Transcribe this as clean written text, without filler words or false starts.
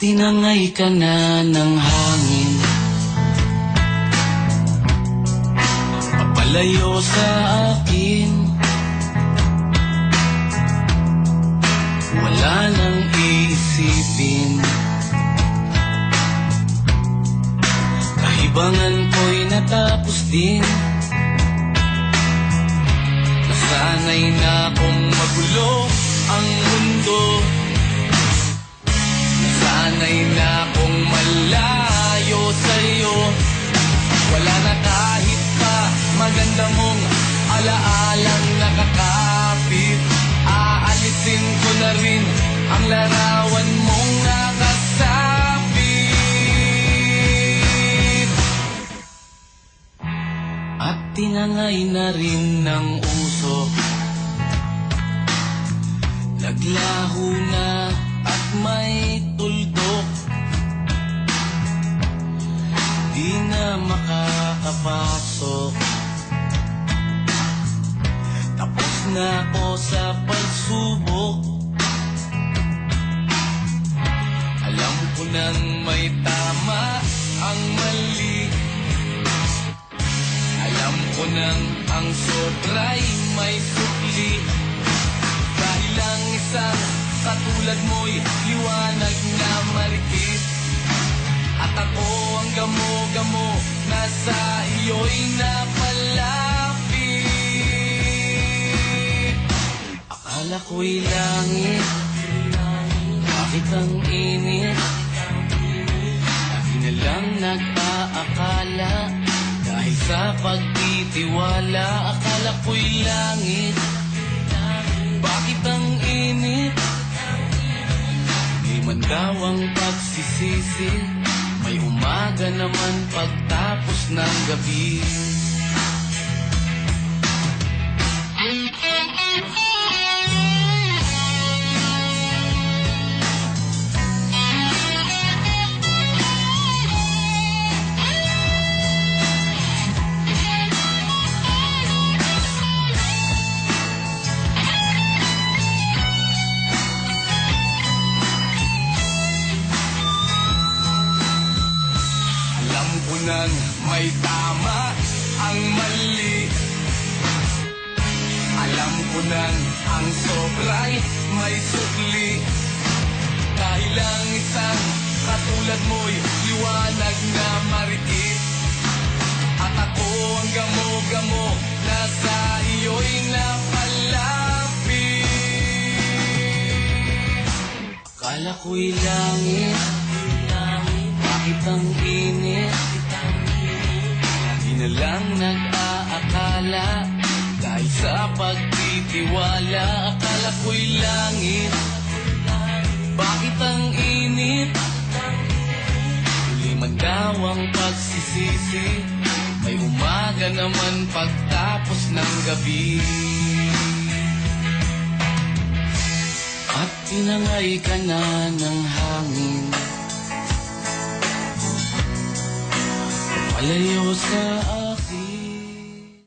Tinangay ka na ng hangin, papalayo sa akin. Wala nang iisipin, kahibangan ko'y natapos din. Nasanay na kung magulo ang mundo, nasanay na kung malayo sa'yo. Wala na kahit pa maganda mong alaalang nakakapit. Aalisin ko na rin ang larawan mong nakasapit. At tinangay na rin ng usok, naglaho na at may tuldok. Di na makakapasok, tapos na ako sa pagsubok. Alam ko nang may tama ang mali, alam ko nang ang sobra'y may sukli. Dahil lang isang katulad mo'y liwanag na marikit, at ako ang gamo-gamo na sa iyo'y napalapit. Akala ko'y langit, bakit ang init? Lagi na lang nag-aakala, dahil sa pagtitiwala. Akala ko'y langit, bakit ang init? Di man daw ang pagsisisi, may umaga naman pagtapos ng gabi. Nang may tama ang mali, alam ko nang ang sobra'y may sukli. Dahil lang isang katulad mo'y liwanag na marikit, at ako ang gamo-gamo na sa iyo'y napalapit. Akala ko'y langit, bakit ang init? Na lang nag-aakala, dahil sa pagtitiwala. Akala ko'y langit, bakit ang init? Huli man daw ang pagsisisi, may umaga naman pagtapos ng gabi. At tinangay ka na ng hangin, papalayo sa